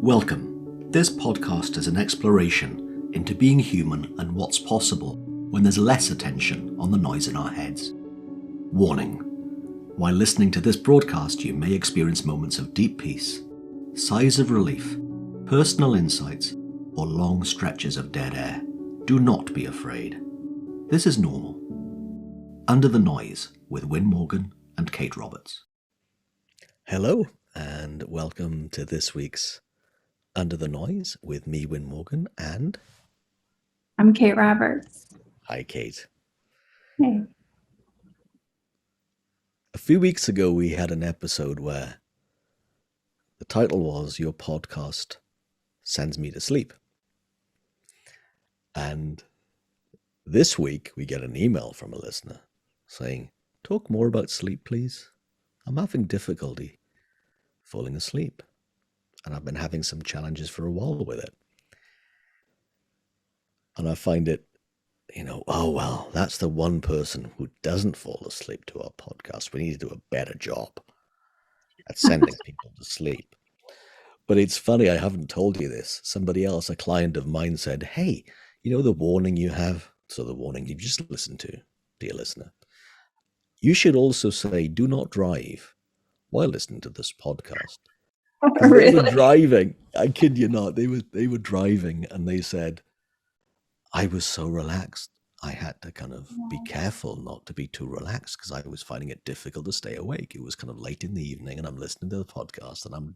Welcome. This podcast is an exploration into being human and what's possible when there's less attention on the noise in our heads. Warning. While listening to this broadcast, you may experience moments of deep peace, sighs of relief, personal insights, or long stretches of dead air. Do not be afraid. This is normal. Under the Noise with Win Morgan and Kate Roberts. Hello, and welcome to this week's Under the Noise with me, Win Morgan, and... I'm Kate Roberts. Hi, Kate. Hey. A few weeks ago, we had an episode where the title was Your Podcast Sends Me to Sleep. And this week, we get an email from a listener saying, talk more about sleep, please. I'm having difficulty falling asleep. And I've been having some challenges for a while with it. And I find it, oh, well, that's the one person who doesn't fall asleep to our podcast. We need to do a better job at sending people to sleep. But it's funny, I haven't told you this. Somebody else, a client of mine said, hey, you know the warning you have? So the warning you've just listened to, dear listener. You should also say, do not drive while listening to this podcast. Really? They were driving. I kid you not. They were driving, and they said, I was so relaxed. I had to kind of be careful not to be too relaxed because I was finding it difficult to stay awake. It was kind of late in the evening, and I'm listening to the podcast, and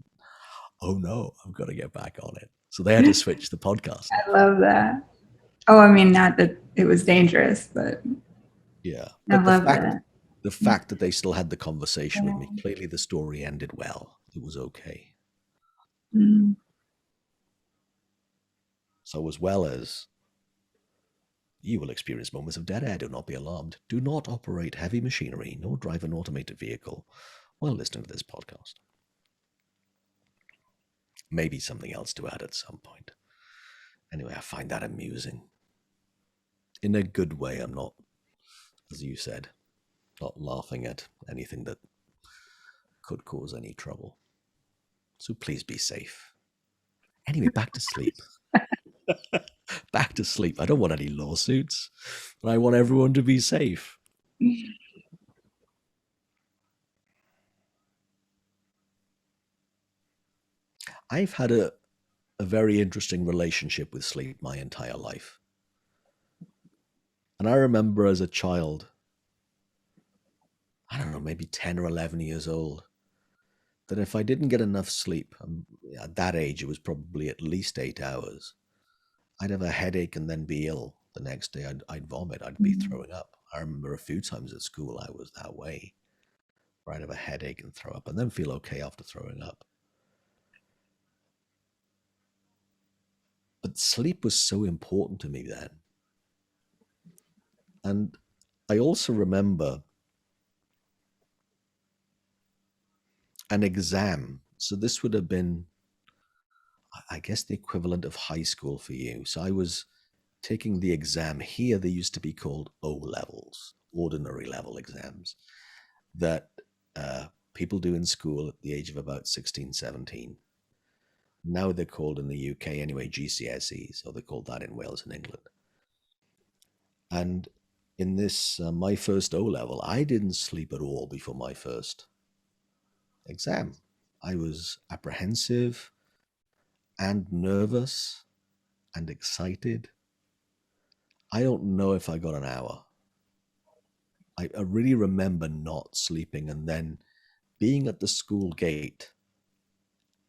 oh no, I've got to get back on it. So they had to switch the podcast. I love that. Oh, I mean, not that it was dangerous, but yeah. I love that. The fact that they still had the conversation with me, clearly the story ended well. It was okay. Mm. So as well as you will experience moments of dead air, do not be alarmed. Do not operate heavy machinery, nor drive an automated vehicle while listening to this podcast. Maybe something else to add at some point. Anyway, I find that amusing. In a good way, I'm not, as you said, not laughing at anything that could cause any trouble. So please be safe. Anyway, back to sleep. Back to sleep. I don't want any lawsuits, but I want everyone to be safe. I've had a very interesting relationship with sleep my entire life. And I remember as a child, I don't know, maybe 10 or 11 years old, that if I didn't get enough sleep, at that age, it was probably at least 8 hours, I'd have a headache and then be ill. The next day, I'd vomit. I'd be throwing up. I remember a few times at school, I was that way, where I'd have a headache and throw up and then feel okay after throwing up. But sleep was so important to me then. And I also remember an exam. So this would have been, I guess, the equivalent of high school for you. So I was taking the exam here. They used to be called O-levels, ordinary level exams, that people do in school at the age of about 16, 17. Now they're called in the UK anyway, GCSEs, or they're called that in Wales and England. And in this, my first O-level, I didn't sleep at all before my first exam. I was apprehensive and nervous and excited. I don't know if I got an hour. I really remember not sleeping and then being at the school gate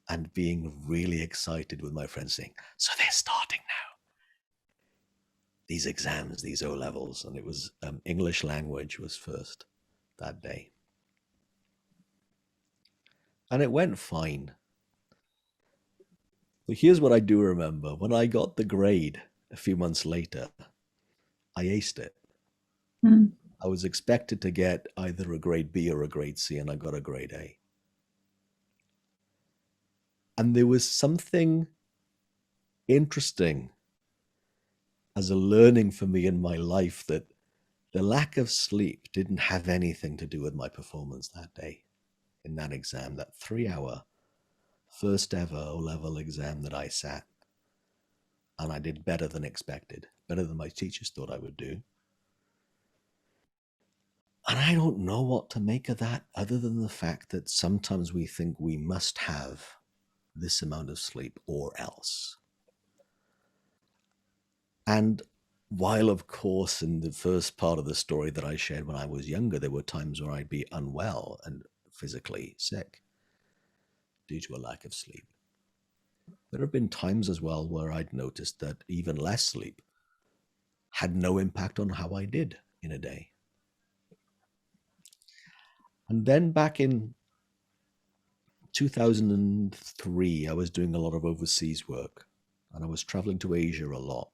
and being really excited with my friends saying, so they're starting now. These exams, these O-levels, and it was English language was first that day. And it went fine. But here's what I do remember. When I got the grade a few months later, I aced it. Mm. I was expected to get either a grade B or a grade C, and I got a grade A. And there was something interesting as a learning for me in my life that the lack of sleep didn't have anything to do with my performance that day in that exam, that 3-hour First ever O-level exam that I sat, and I did better than expected, better than my teachers thought I would do. And I don't know what to make of that other than the fact that sometimes we think we must have this amount of sleep or else. And while, of course, in the first part of the story that I shared when I was younger, there were times where I'd be unwell and physically sick due to a lack of sleep. There have been times as well where I'd noticed that even less sleep had no impact on how I did in a day. And then back in 2003, I was doing a lot of overseas work, and I was traveling to Asia a lot.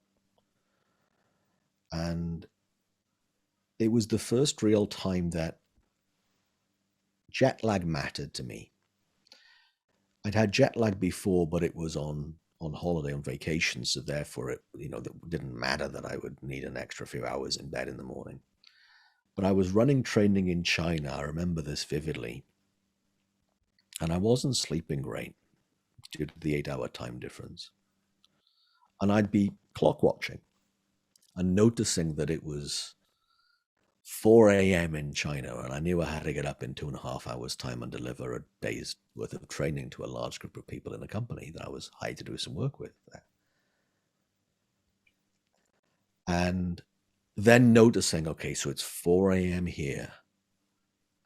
And it was the first real time that jet lag mattered to me. I'd had jet lag before, but it was on holiday, on vacation, so therefore it didn't matter that I would need an extra few hours in bed in the morning. But I was running training in China. I remember this vividly. And I wasn't sleeping great due to the 8-hour time difference. And I'd be clock watching and noticing that it was 4 a.m. in China, and I knew I had to get up in 2.5 hours' time and deliver a day's worth of training to a large group of people in a company that I was hired to do some work with there. And then noticing, okay, so it's 4 a.m. here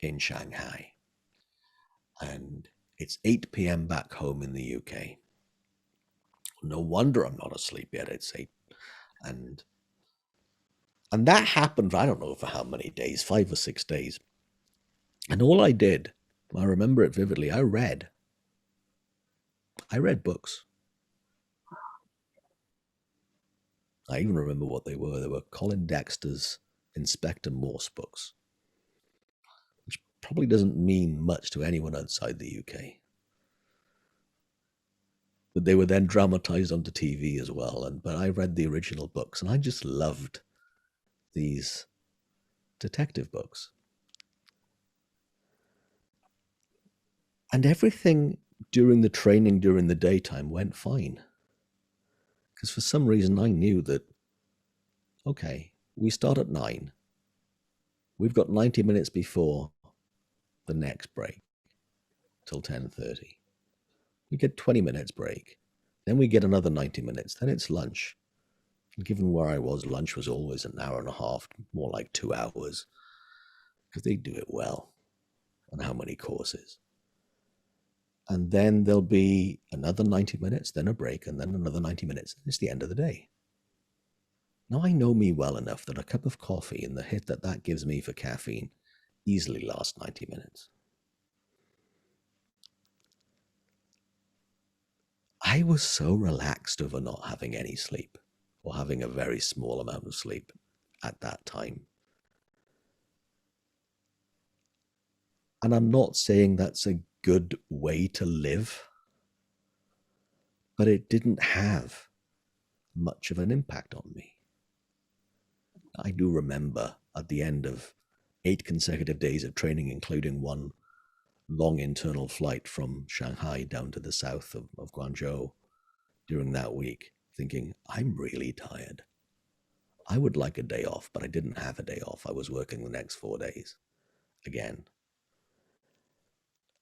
in Shanghai, and it's 8 p.m. back home in the UK. No wonder I'm not asleep yet. It's 8. And that happened, I don't know for how many days, 5 or 6 days. And all I did, I remember it vividly, I read books. I even remember what they were. They were Colin Dexter's Inspector Morse books, which probably doesn't mean much to anyone outside the UK. But they were then dramatized onto TV as well. But I read the original books, and I just loved these detective books. And everything during the training during the daytime went fine. Because for some reason I knew that, okay, we start at 9. We've got 90 minutes before the next break till 10:30. We get 20 minutes break. Then we get another 90 minutes. Then it's lunch. And given where I was, lunch was always an hour and a half, more like 2 hours, because they do it well on how many courses. And then there'll be another 90 minutes, then a break, and then another 90 minutes. It's the end of the day. Now I know me well enough that a cup of coffee and the hit that gives me for caffeine easily lasts 90 minutes. I was so relaxed over not having any sleep, or having a very small amount of sleep at that time. And I'm not saying that's a good way to live, but it didn't have much of an impact on me. I do remember at the end of 8 consecutive days of training, including one long internal flight from Shanghai down to the south of Guangzhou during that week, thinking, I'm really tired. I would like a day off, but I didn't have a day off. I was working the next 4 days again.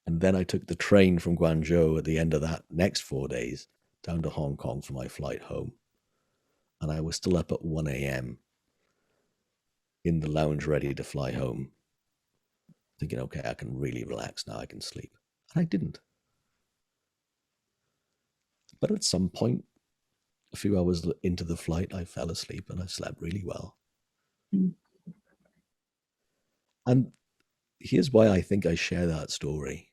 And then I took the train from Guangzhou at the end of that next 4 days down to Hong Kong for my flight home. And I was still up at 1 a.m. in the lounge ready to fly home, thinking, okay, I can really relax now, I can sleep. And I didn't. But at some point, a few hours into the flight, I fell asleep and I slept really well. Mm. And here's why I think I share that story.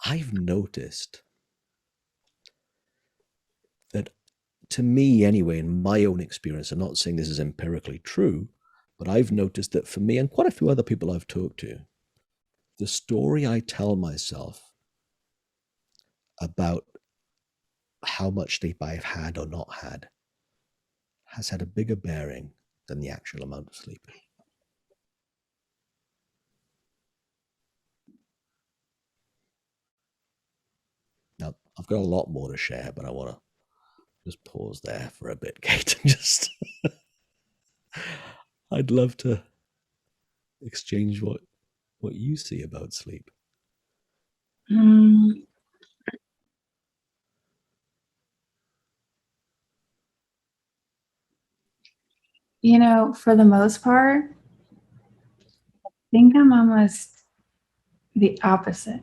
I've noticed that, to me anyway, in my own experience, I'm not saying this is empirically true, but I've noticed that for me and quite a few other people I've talked to, the story I tell myself about how much sleep I've had or not had has had a bigger bearing than the actual amount of sleep. I've got a lot more to share, but I want to just pause there for a bit, Kate, and just I'd love to exchange what you see about sleep. Mm, for the most part, I think I'm almost the opposite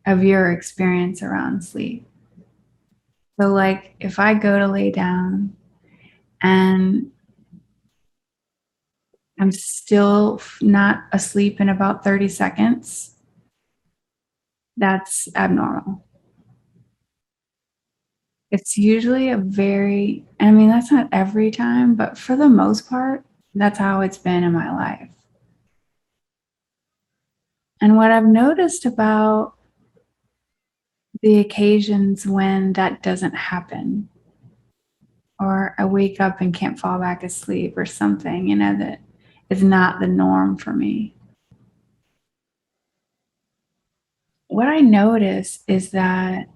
of your experience around sleep. So, like, if I go to lay down and I'm still not asleep in about 30 seconds, that's abnormal. It's usually I mean, that's not every time, but for the most part, that's how it's been in my life. And what I've noticed about the occasions when that doesn't happen, or I wake up and can't fall back asleep or something, that is not the norm for me. What I notice is that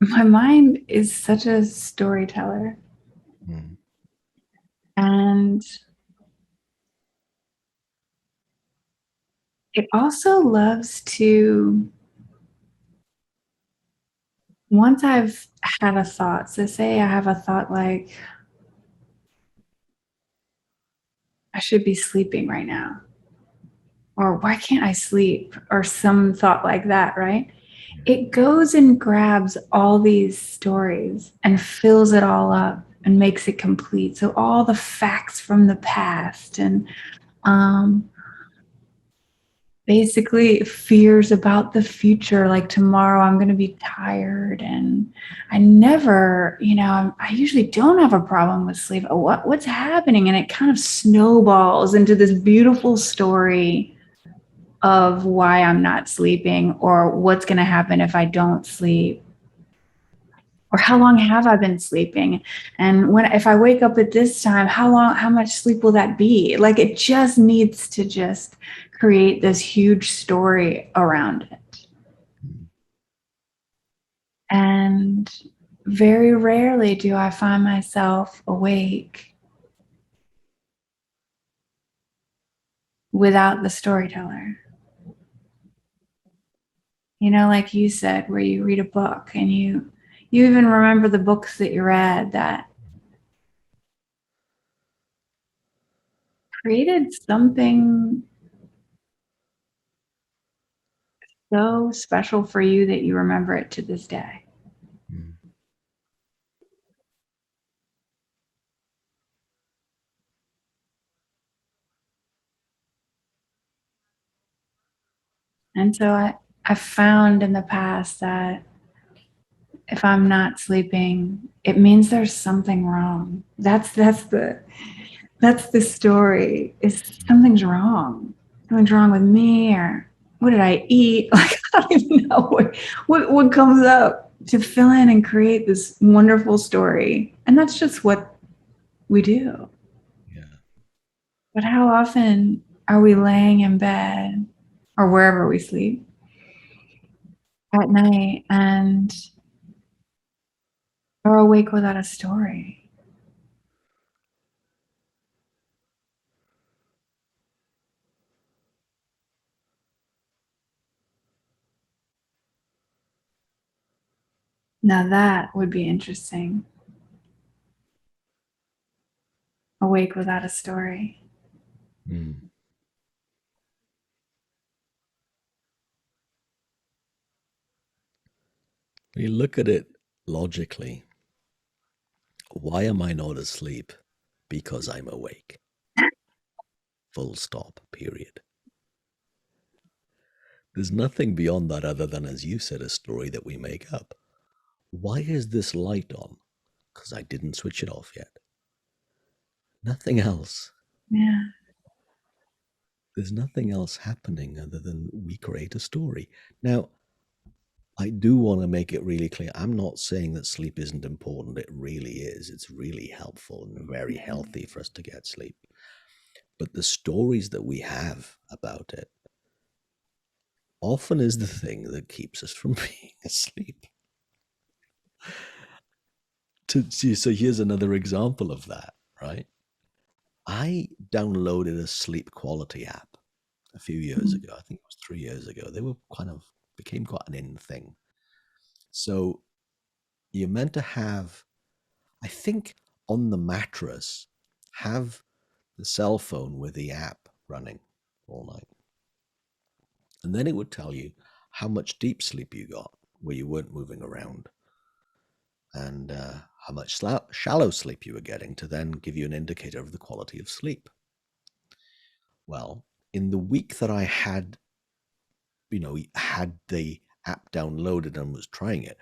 my mind is such a storyteller. Mm. And it also loves to, once I've had a thought, so say I have a thought like, I should be sleeping right now, or why can't I sleep, or some thought like that, right? It goes and grabs all these stories and fills it all up and makes it complete. So all the facts from the past and basically fears about the future, like tomorrow I'm going to be tired, and I never, I usually don't have a problem with sleep. What's happening? And it kind of snowballs into this beautiful story of why I'm not sleeping, or what's going to happen if I don't sleep, or how long have I been sleeping, and if I wake up at this time, how much sleep will that be? Like, it just needs to just create this huge story around it. And very rarely do I find myself awake without the storyteller. Like you said, where you read a book and you even remember the books that you read that created something so special for you that you remember it to this day. Mm. And so I found in the past that if I'm not sleeping, it means there's something wrong. That's the story. Is something's wrong. Something's wrong with me, or what did I eat? Like, I don't even know what comes up to fill in and create this wonderful story. And that's just what we do. Yeah. But how often are we laying in bed or wherever we sleep at night and are awake without a story? Now that would be interesting. Awake without a story. Mm. When you look at it logically, why am I not asleep? Because I'm awake. Full stop, period. There's nothing beyond that other than, as you said, a story that we make up. Why is this light on? Because I didn't switch it off yet. Nothing else. Yeah. There's nothing else happening other than we create a story. Now, I do want to make it really clear. I'm not saying that sleep isn't important. It really is. It's really helpful and very healthy for us to get sleep. But the stories that we have about it often is the thing that keeps us from being asleep. So here's another example of that, right? I downloaded a sleep quality app a few years ago. I think it was 3 years ago. They were became quite an in thing. So you're meant to have, I think, on the mattress, have the cell phone with the app running all night. And then it would tell you how much deep sleep you got, where you weren't moving around, and how much shallow sleep you were getting, to then give you an indicator of the quality of sleep. Well, in the week that I had the app downloaded and was trying it,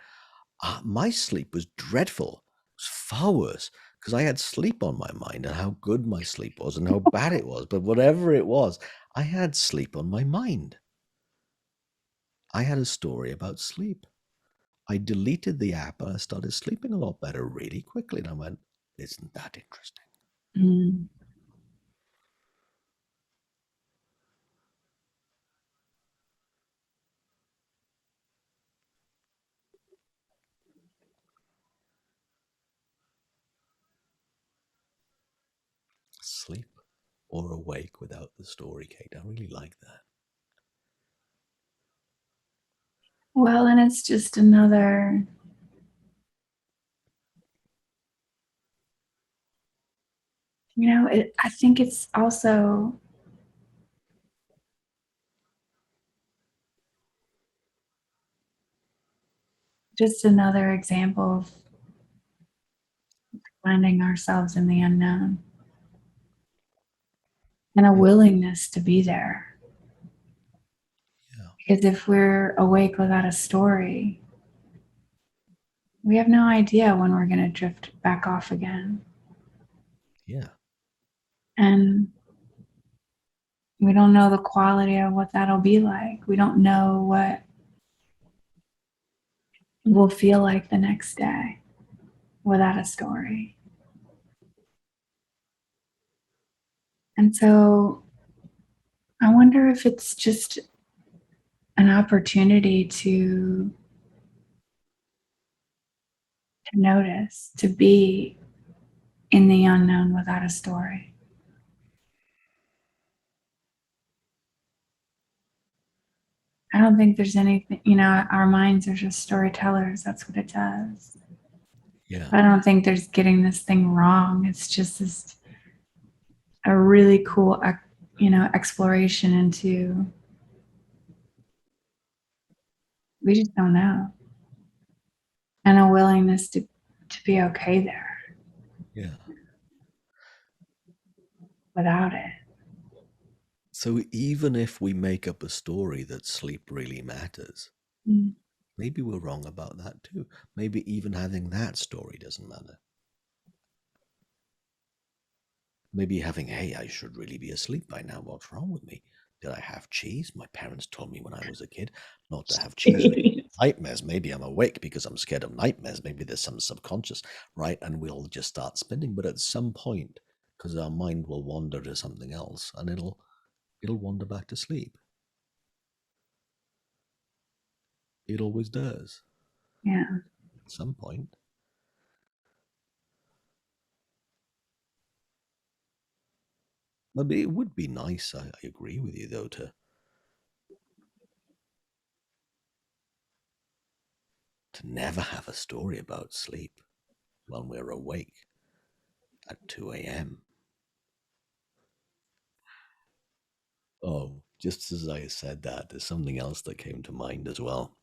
my sleep was dreadful. It was far worse because I had sleep on my mind and how good my sleep was and how bad it was. But whatever it was, I had sleep on my mind. I had a story about sleep. I deleted the app and I started sleeping a lot better really quickly. And I went, isn't that interesting? Mm. Sleep or awake without the story, Kate. I really like that. Well, and it's just another, I think it's also just another example of finding ourselves in the unknown and a willingness to be there. Yeah. Because if we're awake without a story, we have no idea when we're going to drift back off again. Yeah. And we don't know the quality of what that'll be like. We don't know what we'll feel like the next day without a story. And so I wonder if it's just an opportunity to notice, to be in the unknown without a story. I don't think there's anything, our minds are just storytellers. That's what it does. Yeah. I don't think there's getting this thing wrong. It's just a really cool, exploration into, we just don't know. And a willingness to be okay there Yeah. without it. So even if we make up a story that sleep really matters, maybe we're wrong about that too. Maybe even having that story doesn't matter. Maybe having, hey, I should really be asleep by now. What's wrong with me? Did I have cheese? My parents told me when I was a kid not to have cheese. Nightmares. Maybe I'm awake because I'm scared of nightmares. Maybe there's some subconscious, right? And we'll just start spinning. But at some point, because our mind will wander to something else, and it'll wander back to sleep. It always does. Yeah. At some point. But it would be nice, I agree with you, though, to never have a story about sleep when we're awake at 2 a.m. Oh, just as I said that, there's something else that came to mind as well.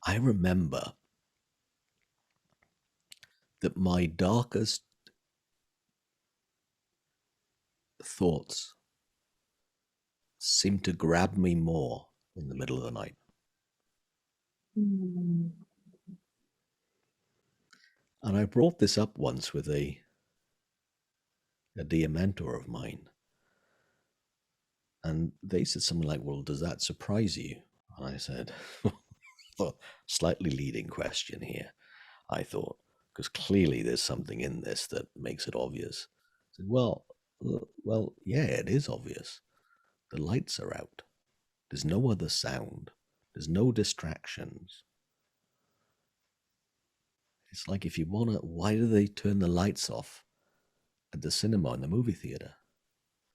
I remember that my darkest thoughts seemed to grab me more in the middle of the night. Mm. And I brought this up once with a dear mentor of mine. And they said something like, well, does that surprise you? And I said, slightly leading question here, I thought, because clearly there's something in this that makes it obvious. I said, well, yeah, it is obvious. The lights are out. There's no other sound. There's no distractions. It's like if you want to, why do they turn the lights off at the cinema and the movie theater?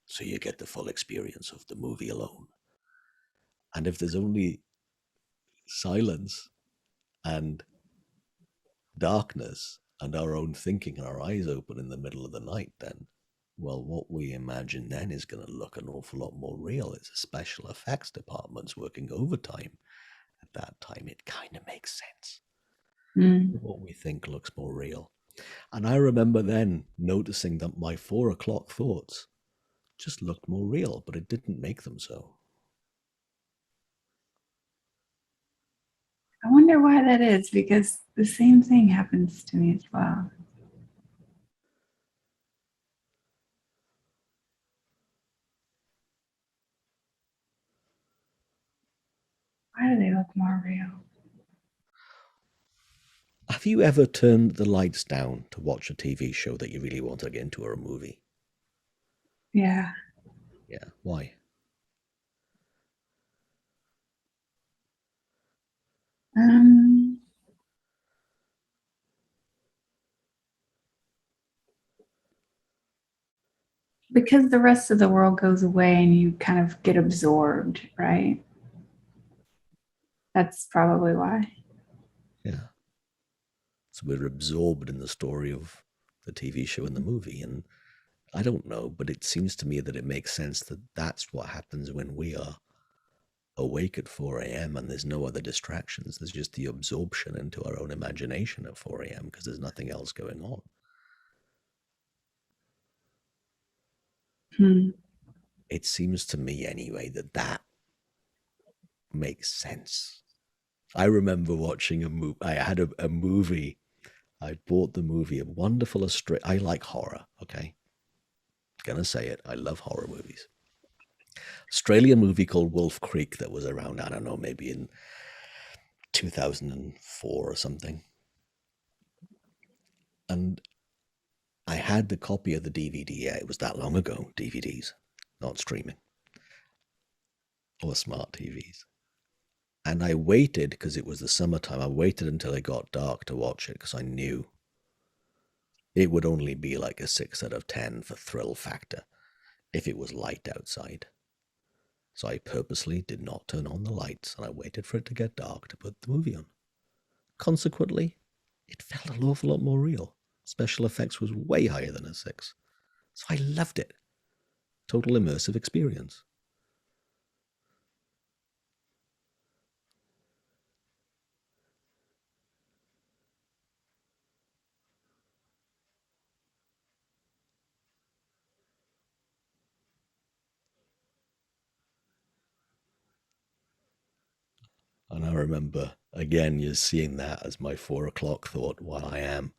So you get the full experience of the movie alone. And if there's only silence and darkness and our own thinking and our eyes open in the middle of the night, then, well, what we imagine then is going to look an awful lot more real. It's a special effects department's working overtime at that time. It kind of makes sense. What we think looks more real. And I remember then noticing that my 4 o'clock thoughts just looked more real, but it didn't make them so. I wonder why that is, because the same thing happens to me as well. Why do they look more real? Have you ever turned the lights down to watch a TV show that you really want to get into, or a movie? Yeah. Yeah. Why? Because the rest of the world goes away and you kind of get absorbed, right? That's probably why. Yeah. So we're absorbed in the story of the TV show and the movie. And I don't know, but it seems to me that it makes sense that that's what happens when we are awake at 4 a.m. and there's no other distractions. There's just the absorption into our own imagination at 4 a.m. because there's nothing else going on. It seems to me anyway that makes sense. I remember watching a movie. I had a movie. I bought the movie, a wonderful Australia. I like horror, okay? Gonna say it. I love horror movies. Australian movie called Wolf Creek that was around, I don't know, maybe in 2004 or something. And I had the copy of the DVD. Yeah, it was that long ago, DVDs, not streaming or smart TVs. And I waited, because it was the summertime, I waited until it got dark to watch it because I knew it would only be like a 6 out of 10 for thrill factor if it was light outside. So I purposely did not turn on the lights and I waited for it to get dark to put the movie on. Consequently, it felt an awful lot more real. Special effects was way higher than a 6. So I loved it. Total immersive experience. And I remember, again, you're seeing that as my 4 o'clock thought while I am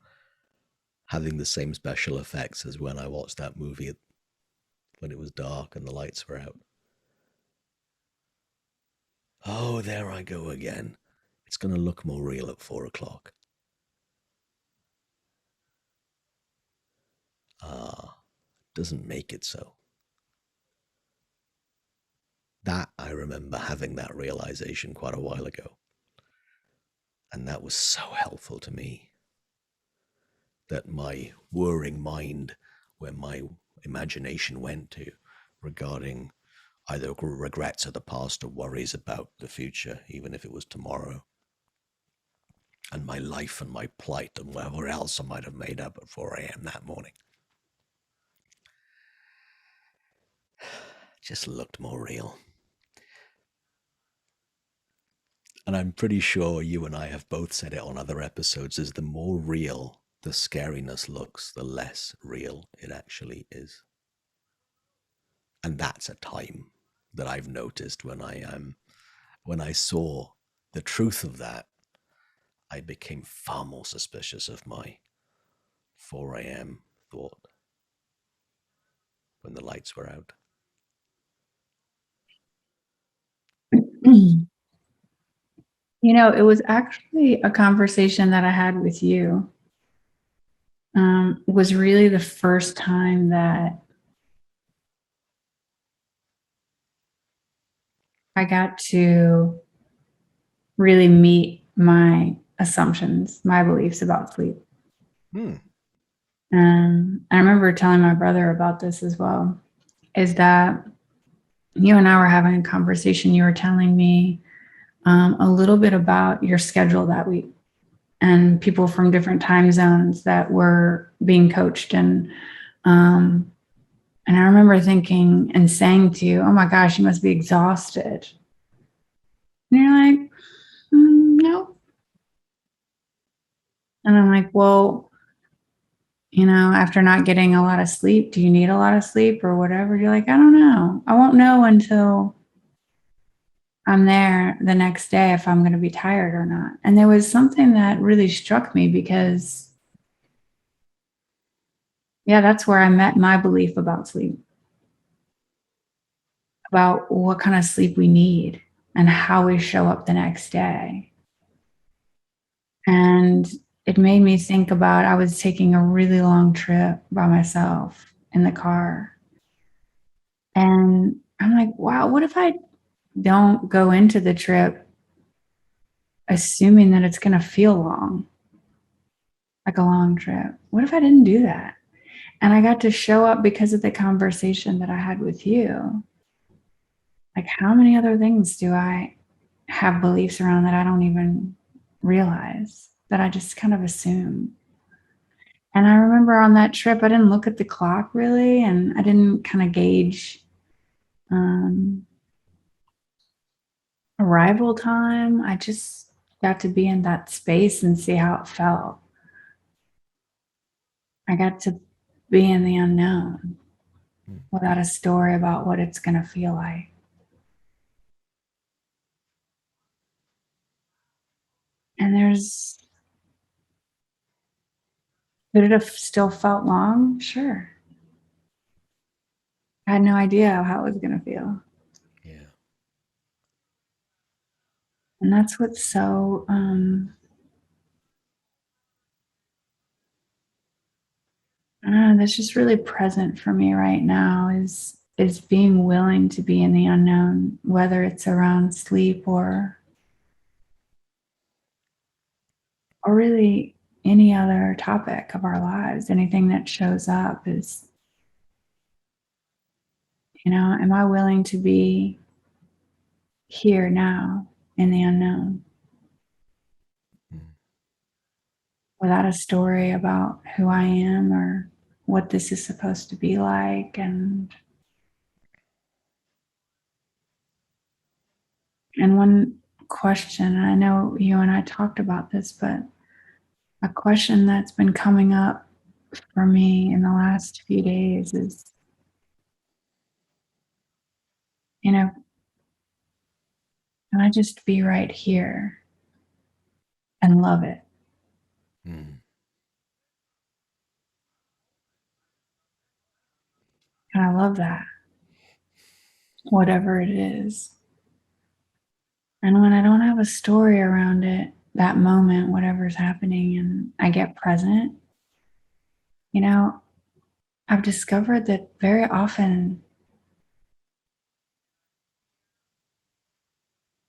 having the same special effects as when I watched that movie when it was dark and the lights were out. Oh, there I go again. It's going to look more real at 4 o'clock. Doesn't make it so. That, I remember having that realization quite a while ago. And that was so helpful to me. That my whirring mind, where my imagination went to regarding either regrets of the past or worries about the future, even if it was tomorrow, and my life and my plight and whatever else I might have made up at 4 a.m. that morning, just looked more real. And I'm pretty sure you and I have both said it on other episodes, is the more real the scariness looks, the less real it actually is. And that's a time that I've noticed when I saw the truth of that, I became far more suspicious of my 4 a.m. thought when the lights were out. You know, it was actually a conversation that I had with you. Was really the first time that I got to really meet my assumptions, my beliefs about sleep. Hmm. I remember telling my brother about this as well, is that you and I were having a conversation. You were telling me a little bit about your schedule that week and people from different time zones that were being coached. And I remember thinking and saying to you, oh my gosh, you must be exhausted. And you're like, no. And I'm like, well, after not getting a lot of sleep, do you need a lot of sleep or whatever? You're like, I don't know. I won't know until I'm there the next day if I'm going to be tired or not. And there was something that really struck me because, yeah, that's where I met my belief about sleep, about what kind of sleep we need and how we show up the next day. And it made me think about, I was taking a really long trip by myself in the car. And I'm like, wow, what if I don't go into the trip assuming that it's going to feel long, like a long trip? What if I didn't do that? And I got to show up because of the conversation that I had with you. Like, how many other things do I have beliefs around that I don't even realize, that I just kind of assume? And I remember on that trip, I didn't look at the clock really, and I didn't kind of gauge um, arrival time. I just got to be in that space and see how it felt. I got to be in the unknown without a story about what it's going to feel like. And could it have still felt long? Sure. I had no idea how it was going to feel. Yeah. And that's what's so that's just really present for me right now is being willing to be in the unknown, whether it's around sleep or really any other topic of our lives. Anything that shows up is, am I willing to be here now in the unknown without a story about who I am or what this is supposed to be like? And one question, I know you and I talked about this, but a question that's been coming up for me in the last few days is, can I just be right here and love it? Mm. Can I love that, whatever it is? And when I don't have a story around it, that moment, whatever's happening, and I get present, you know, I've discovered that very often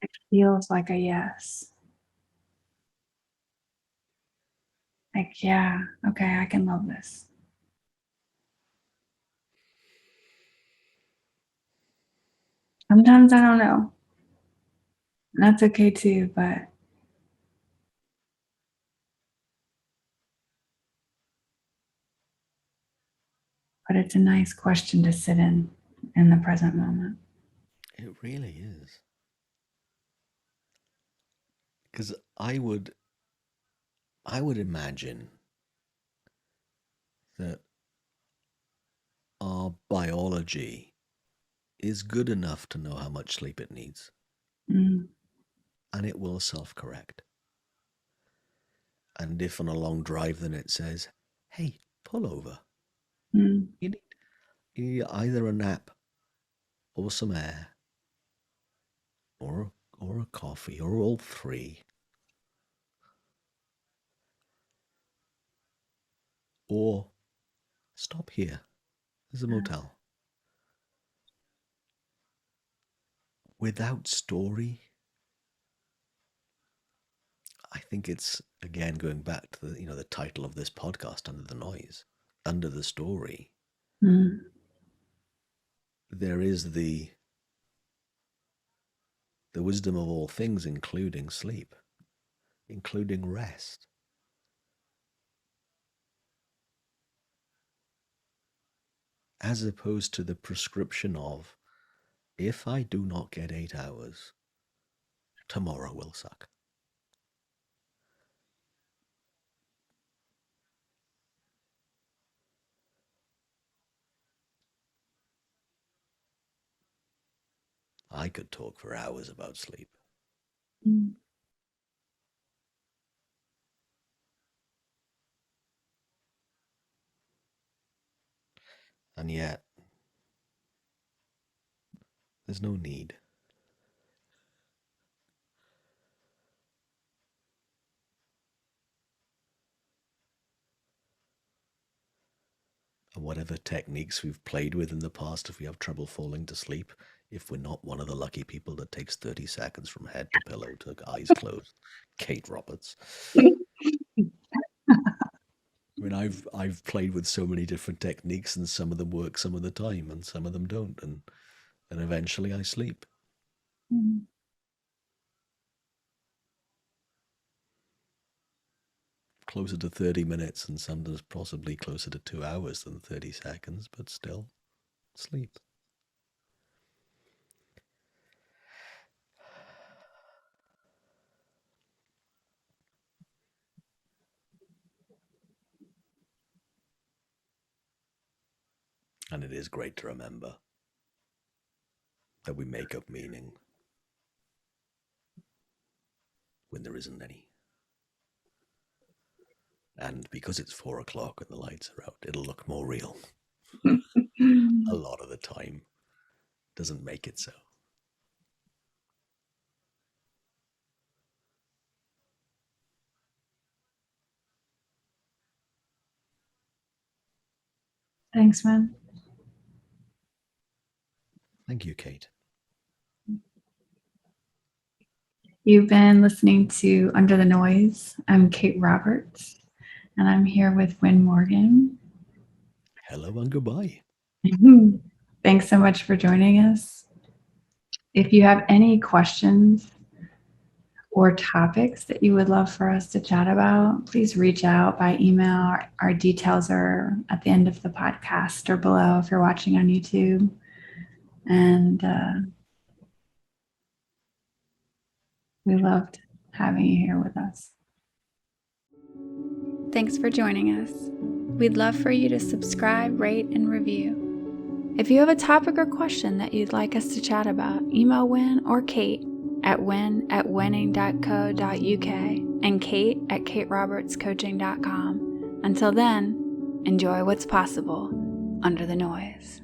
it feels like a yes. Like, yeah, okay, I can love this. Sometimes I don't know. And that's okay too, but it's a nice question to sit in the present moment. It really is. Because I would imagine that our biology is good enough to know how much sleep it needs, Mm, and it will self-correct. And if on a long drive, then it says, "Hey, pull over. mm, You need, you need either a nap or some air, or a coffee, or all three, or stop here. There's a motel." without story, I think it's, again, going back to the title of this podcast, Under the Noise, under the story, there is the wisdom of all things, including sleep, including rest. As opposed to the prescription of, if I do not get 8 hours, tomorrow will suck. I could talk for hours about sleep. And yet, there's no need. And whatever techniques we've played with in the past, if we have trouble falling to sleep, if we're not one of the lucky people that takes 30 seconds from head to pillow to eyes closed, Kate Roberts. I mean, I've played with so many different techniques, and some of them work some of the time, and some of them don't, and eventually I sleep. Closer to 30 minutes, and sometimes possibly closer to 2 hours than 30 seconds, but still sleep. And it is great to remember that we make up meaning when there isn't any. And because it's 4 o'clock and the lights are out, it'll look more real. A lot of the time doesn't make it so. Thanks, man. Thank you, Kate. You've been listening to Under the Noise. I'm Kate Roberts, and I'm here with Wynn Morgan. Hello and goodbye. Thanks so much for joining us. If you have any questions or topics that you would love for us to chat about, please reach out by email. Our details are at the end of the podcast or below if you're watching on YouTube. And we loved having you here with us. Thanks for joining us. We'd love for you to subscribe, rate, and review. If you have a topic or question that you'd like us to chat about, email Wynn or Kate at wynn@winning.co.uk and Kate at katerobertscoaching.com. Until then, enjoy what's possible under the noise.